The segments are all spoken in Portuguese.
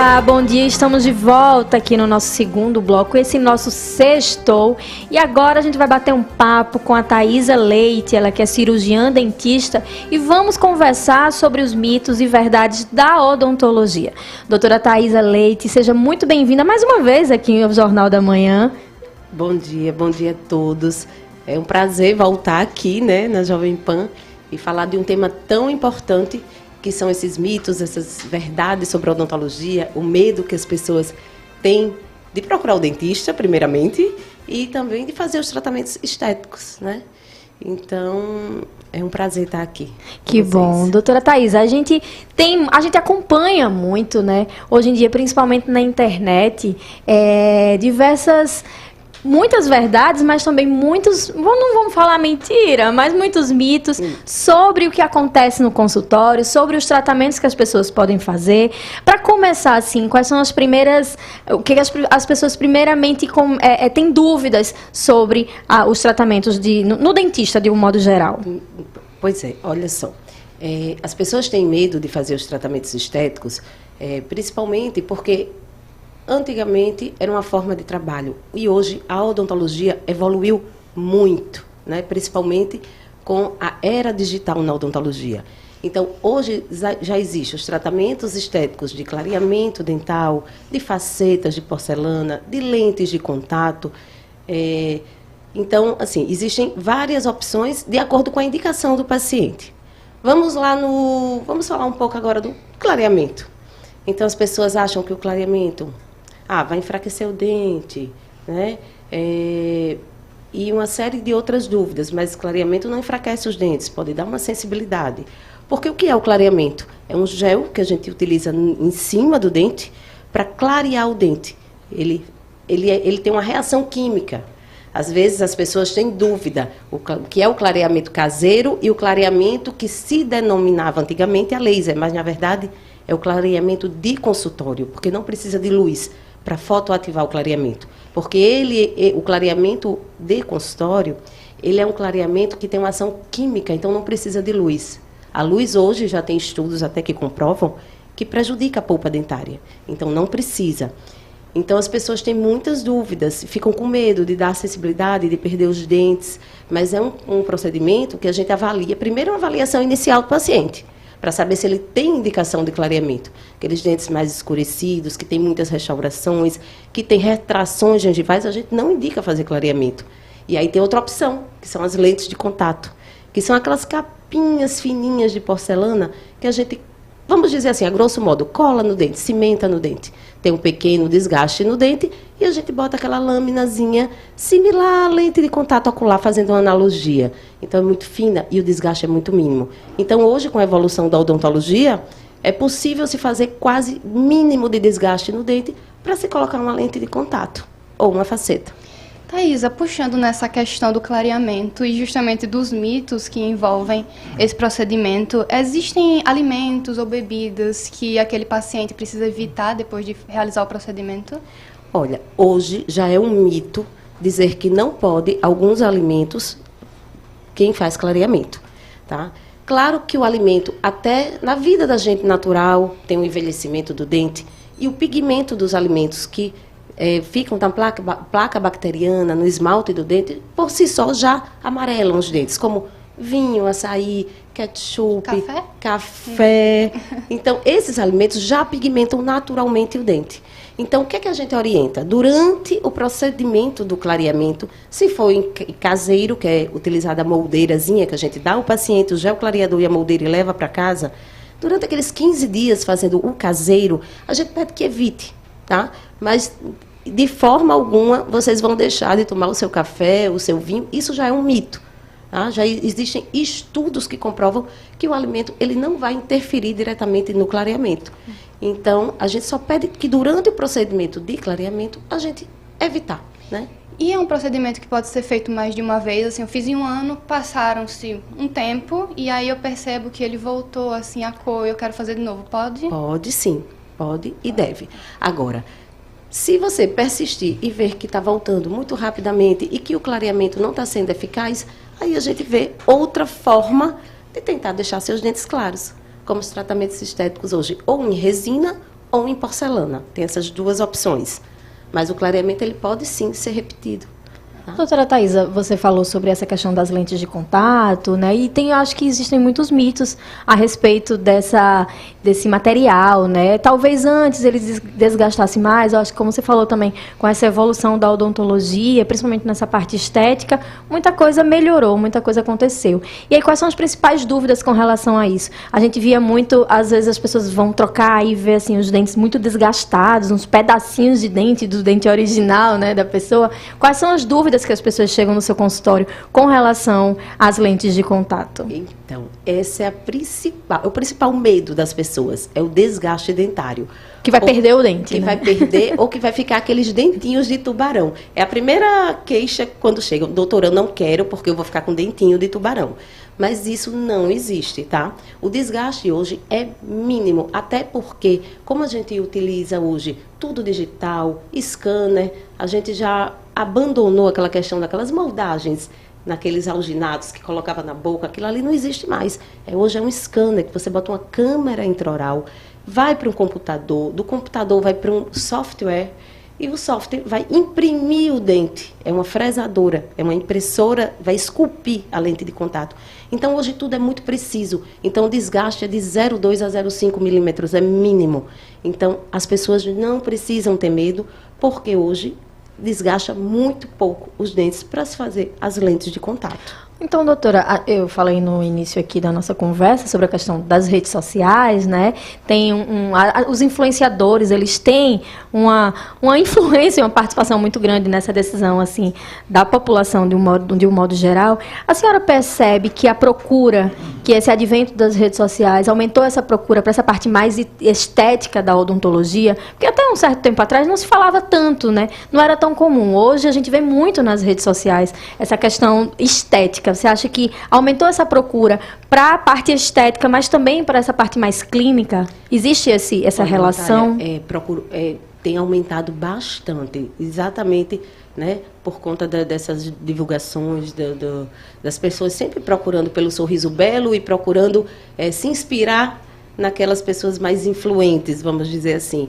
Olá, bom dia, estamos de volta aqui no nosso segundo bloco, esse nosso sextou, e agora a gente vai bater um papo com a Thaisa Leite, ela que é cirurgiã dentista, e vamos conversar sobre os mitos e verdades da odontologia. Doutora Thaisa Leite, seja muito bem-vinda mais uma vez aqui no Jornal da Manhã. Bom dia a todos. É um prazer voltar aqui, né, na Jovem Pan e falar de um tema tão importante que são esses mitos, essas verdades sobre a odontologia, o medo que as pessoas têm de procurar o dentista, primeiramente, e também de fazer os tratamentos estéticos, né? Então, é um prazer estar aqui. Que bom. Doutora Thaisa, a gente acompanha muito, né? Hoje em dia, principalmente na internet, muitas verdades, mas também muitos, não vamos falar mentira, mas muitos mitos sobre o que acontece no consultório, sobre os tratamentos que as pessoas podem fazer. Para começar, assim, quais são as primeiras, o que as pessoas primeiramente têm dúvidas sobre os tratamentos no dentista, de um modo geral? Pois é, olha só, as pessoas têm medo de fazer os tratamentos estéticos, principalmente porque antigamente era uma forma de trabalho e hoje a odontologia evoluiu muito, né? Principalmente com a era digital na odontologia. Então, hoje já existem os tratamentos estéticos de clareamento dental, de facetas de porcelana, de lentes de contato. Então, assim, existem várias opções de acordo com a indicação do paciente. Vamos falar um pouco agora do clareamento. Então, as pessoas acham que o clareamento vai enfraquecer o dente, né? E uma série de outras dúvidas, mas clareamento não enfraquece os dentes, pode dar uma sensibilidade. Porque o que é o clareamento? É um gel que a gente utiliza em cima do dente para clarear o dente. Ele tem uma reação química. Às vezes as pessoas têm dúvida o que é o clareamento caseiro e o clareamento que se denominava antigamente a laser, mas na verdade é o clareamento de consultório, porque não precisa de luz para fotoativar o clareamento. Porque o clareamento de consultório, ele é um clareamento que tem uma ação química, então não precisa de luz. A luz hoje já tem estudos até que comprovam que prejudica a polpa dentária. Então não precisa. Então as pessoas têm muitas dúvidas, ficam com medo de dar acessibilidade, de perder os dentes. Mas é um procedimento que a gente avalia, primeiro uma avaliação inicial do paciente, para saber se ele tem indicação de clareamento. Aqueles dentes mais escurecidos, que tem muitas restaurações, que tem retrações gengivais, a gente não indica fazer clareamento. E aí tem outra opção, que são as lentes de contato, que são aquelas capinhas fininhas de porcelana que a gente, vamos dizer assim, a grosso modo, cola no dente, cimenta no dente. Tem um pequeno desgaste no dente e a gente bota aquela lâminazinha similar à lente de contato ocular, fazendo uma analogia. Então, é muito fina e o desgaste é muito mínimo. Então, hoje, com a evolução da odontologia, é possível se fazer quase mínimo de desgaste no dente para se colocar uma lente de contato ou uma faceta. Thaisa, puxando nessa questão do clareamento e justamente dos mitos que envolvem esse procedimento, existem alimentos ou bebidas que aquele paciente precisa evitar depois de realizar o procedimento? Olha, hoje já é um mito dizer que não pode alguns alimentos quem faz clareamento, tá? Claro que o alimento, até na vida da gente natural, tem o envelhecimento do dente e o pigmento dos alimentos que ficam na placa bacteriana, no esmalte do dente, por si só já amarelam os dentes, como vinho, açaí, ketchup, café. Então, esses alimentos já pigmentam naturalmente o dente. Então, o que é que a gente orienta? Durante o procedimento do clareamento, se for caseiro, que é utilizada a moldeirazinha, que a gente dá ao paciente o gel clareador e a moldeira e leva para casa, durante aqueles 15 dias fazendo o caseiro, a gente pede que evite, tá? Mas de forma alguma vocês vão deixar de tomar o seu café, o seu vinho. Isso já é um mito. Tá? Já existem estudos que comprovam que o alimento ele não vai interferir diretamente no clareamento. Então, a gente só pede que durante o procedimento de clareamento a gente evitar, né? E é um procedimento que pode ser feito mais de uma vez, assim, eu fiz em um ano, passaram-se um tempo e aí eu percebo que ele voltou assim a cor, eu quero fazer de novo. Pode? Pode sim, pode e deve. Agora, se você persistir e ver que está voltando muito rapidamente e que o clareamento não está sendo eficaz, aí a gente vê outra forma de tentar deixar seus dentes claros, como os tratamentos estéticos hoje, ou em resina ou em porcelana. Tem essas duas opções. Mas o clareamento ele pode sim ser repetido. Doutora Thaisa, você falou sobre essa questão das lentes de contato, né? E eu acho que existem muitos mitos a respeito desse material, né? Talvez antes ele desgastasse mais, eu acho que como você falou também, com essa evolução da odontologia, principalmente nessa parte estética, muita coisa melhorou, muita coisa aconteceu. E aí, quais são as principais dúvidas com relação a isso? A gente via muito, às vezes as pessoas vão trocar e ver assim, os dentes muito desgastados, uns pedacinhos de dente do dente original, né, da pessoa. Quais são as dúvidas que as pessoas chegam no seu consultório com relação às lentes de contato? Então, essa é o principal medo das pessoas, é o desgaste dentário. Que vai perder o dente, que né? vai perder ou que vai ficar aqueles dentinhos de tubarão. É a primeira queixa quando chega, doutor, eu não quero porque eu vou ficar com dentinho de tubarão. Mas isso não existe, tá? O desgaste hoje é mínimo, até porque, como a gente utiliza hoje tudo digital, scanner, a gente já abandonou aquela questão daquelas moldagens, naqueles alginados que colocava na boca, aquilo ali não existe mais. Hoje é um scanner, que você bota uma câmera intraoral, vai para um computador, do computador vai para um software, e o software vai imprimir o dente. É uma fresadora, é uma impressora, vai esculpir a lente de contato. Então, hoje tudo é muito preciso. Então, o desgaste é de 0,2 a 0,5 milímetros, é mínimo. Então, as pessoas não precisam ter medo, porque hoje desgasta muito pouco os dentes para se fazer as lentes de contato. Então, doutora, eu falei no início aqui da nossa conversa sobre a questão das redes sociais, né? Tem os influenciadores, eles têm uma influência, uma participação muito grande nessa decisão, assim, da população de um modo geral. A senhora percebe que a procura, que esse advento das redes sociais aumentou essa procura para essa parte mais estética da odontologia? Porque até um certo tempo atrás não se falava tanto, né? Não era tão comum. Hoje a gente vê muito nas redes sociais essa questão estética. Você acha que aumentou essa procura para a parte estética, mas também para essa parte mais clínica? Existe essa relação? Tem aumentado bastante, exatamente, né, por conta dessas divulgações, das pessoas sempre procurando pelo sorriso belo e procurando se inspirar naquelas pessoas mais influentes, vamos dizer assim.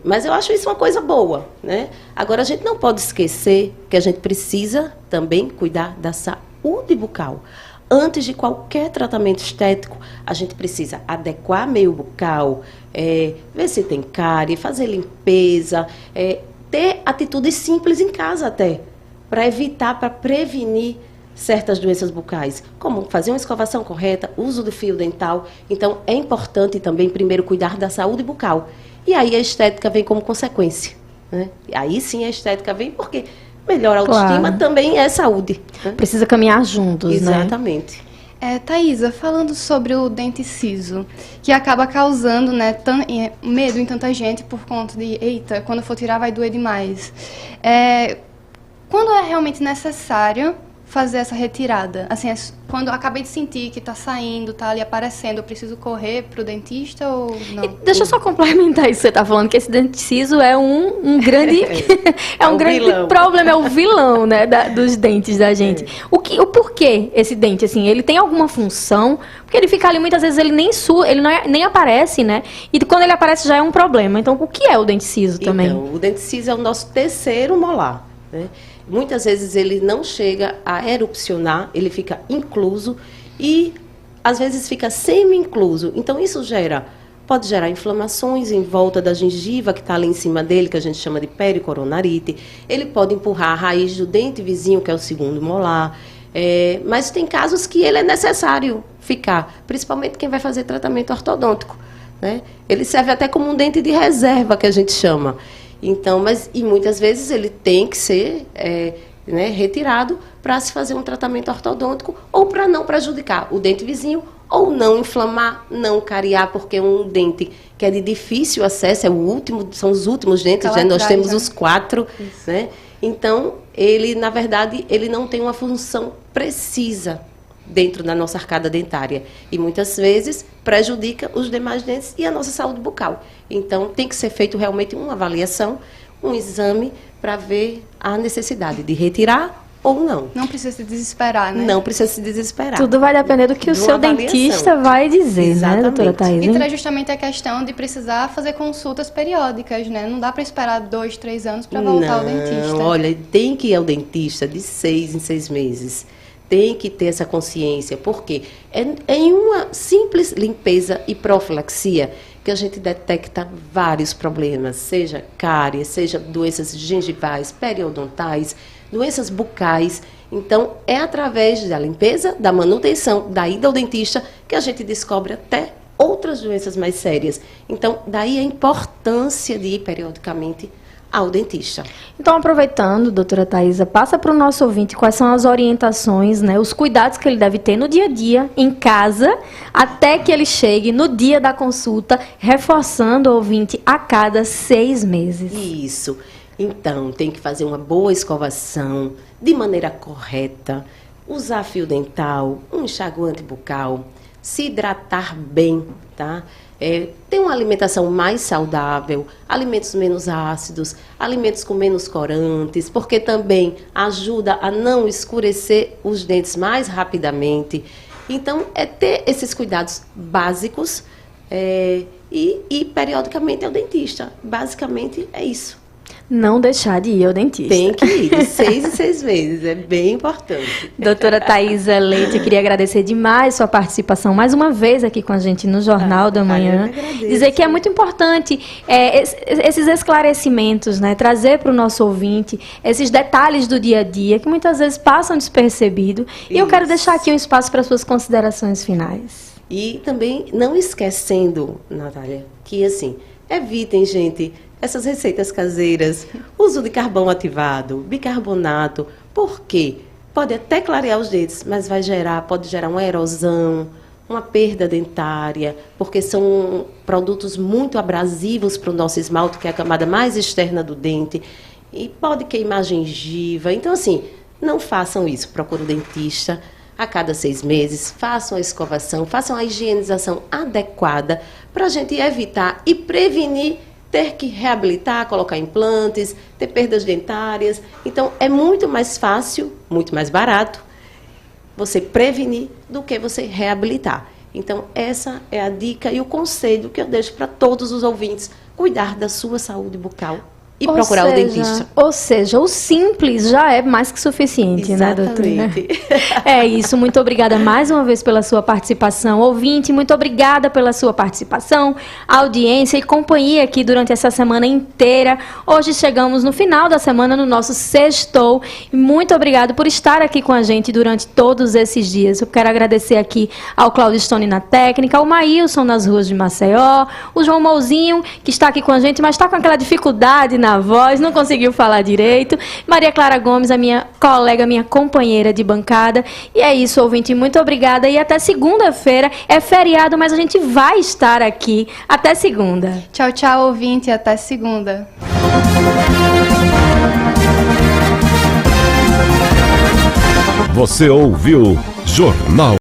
Mas eu acho isso uma coisa boa, né? Agora, a gente não pode esquecer que a gente precisa também cuidar da saúde bucal. Antes de qualquer tratamento estético, a gente precisa adequar meio bucal, ver se tem cárie, fazer limpeza, ter atitudes simples em casa até, para evitar, para prevenir certas doenças bucais, como fazer uma escovação correta, uso do fio dental. Então, é importante também, primeiro, cuidar da saúde bucal. E aí a estética vem como consequência, né? E aí sim a estética vem porque melhor autoestima também é saúde, né? Precisa caminhar juntos, Exatamente. né? Thaisa, falando sobre o dente ciso, que acaba causando, né, medo em tanta gente por conta de, eita, quando for tirar vai doer demais. Quando é realmente necessário fazer essa retirada? Assim, quando eu acabei de sentir que está saindo, está ali aparecendo, eu preciso correr para o dentista ou não? E deixa eu só complementar isso que você está falando, que esse dente ciso é um grande um grande vilão. Problema, é o vilão, né, dos dentes da gente. O porquê esse dente, assim, ele tem alguma função? Porque ele fica ali, muitas vezes ele nem aparece, né? E quando ele aparece já é um problema. Então, o que é o dente ciso também? Então, o dente ciso é o nosso terceiro molar, né? Muitas vezes ele não chega a erupcionar, ele fica incluso e às vezes fica semi-incluso. Então isso pode gerar inflamações em volta da gengiva que está ali em cima dele, que a gente chama de pericoronarite. Ele pode empurrar a raiz do dente vizinho, que é o segundo molar. Mas tem casos que ele é necessário ficar, principalmente quem vai fazer tratamento ortodôntico, né? Ele serve até como um dente de reserva, que a gente chama. Então, e muitas vezes ele tem que ser retirado para se fazer um tratamento ortodôntico ou para não prejudicar o dente vizinho ou não inflamar, não cariar, porque é um dente que é de difícil acesso, são os últimos dentes, né? Nós temos os 4, né? Então, na verdade, ele não tem uma função precisa dentro da nossa arcada dentária e muitas vezes prejudica os demais dentes e a nossa saúde bucal. Então, tem que ser feito realmente uma avaliação, um exame para ver a necessidade de retirar ou não. Não precisa se desesperar, né? Não precisa se desesperar. Tudo vai depender do que o De uma seu avaliação. dentista vai dizer, Exatamente. né, doutora Thaís? E traz justamente a questão de precisar fazer consultas periódicas, né? Não dá para esperar 2, 3 anos para voltar ao dentista. Olha, tem que ir ao dentista de 6 em 6 meses. Tem que ter essa consciência, porque é em uma simples limpeza e profilaxia que a gente detecta vários problemas, seja cárie, seja doenças gengivais, periodontais, doenças bucais. Então, é através da limpeza, da manutenção, da ida ao dentista, que a gente descobre até outras doenças mais sérias. Então, daí a importância de ir periodicamente ao dentista. Então, aproveitando, doutora Thaisa, passa para o nosso ouvinte quais são as orientações, né, os cuidados que ele deve ter no dia a dia, em casa, até que ele chegue no dia da consulta, reforçando o ouvinte a cada 6 meses. Isso. Então, tem que fazer uma boa escovação, de maneira correta, usar fio dental, um enxaguante bucal, se hidratar bem, tá? Ter uma alimentação mais saudável, alimentos menos ácidos, alimentos com menos corantes, porque também ajuda a não escurecer os dentes mais rapidamente. Então, é ter esses cuidados básicos e periodicamente ao dentista. Basicamente, é isso. Não deixar de ir ao dentista. Tem que ir, de 6 em 6 meses, é bem importante. Doutora Thaisa Leite, queria agradecer demais sua participação mais uma vez aqui com a gente no Jornal da Manhã. Dizer que é muito importante esses esclarecimentos, né? Trazer para o nosso ouvinte esses detalhes do dia a dia que muitas vezes passam despercebido. E eu quero deixar aqui um espaço para suas considerações finais. E também não esquecendo, Natália, que assim, evitem, gente, essas receitas caseiras, uso de carvão ativado, bicarbonato, porque pode até clarear os dentes, mas pode gerar uma erosão, uma perda dentária, porque são produtos muito abrasivos para o nosso esmalte, que é a camada mais externa do dente, e pode queimar a gengiva. Então, assim, não façam isso. Procure o dentista a cada 6 meses, façam a escovação, façam a higienização adequada para a gente evitar e prevenir ter que reabilitar, colocar implantes, ter perdas dentárias. Então, é muito mais fácil, muito mais barato, você prevenir do que você reabilitar. Então, essa é a dica e o conselho que eu deixo para todos os ouvintes: cuidar da sua saúde bucal e procurar o dentista. Ou seja, o simples já é mais que suficiente, Exatamente. Né, doutora? É isso. Muito obrigada mais uma vez pela sua participação. Ouvinte, muito obrigada pela sua participação, audiência e companhia aqui durante essa semana inteira. Hoje chegamos no final da semana, no nosso Sextou. Muito obrigada por estar aqui com a gente durante todos esses dias. Eu quero agradecer aqui ao Claudio Stone na técnica, ao Maílson nas ruas de Maceió, o João Mouzinho, que está aqui com a gente, mas está com aquela dificuldade na voz, não conseguiu falar direito. Maria Clara Gomes, a minha colega, minha companheira de bancada. E é isso, ouvinte, muito obrigada. E até segunda-feira, é feriado, mas a gente vai estar aqui. Até segunda. Tchau, tchau, ouvinte, até segunda. Você ouviu Jornal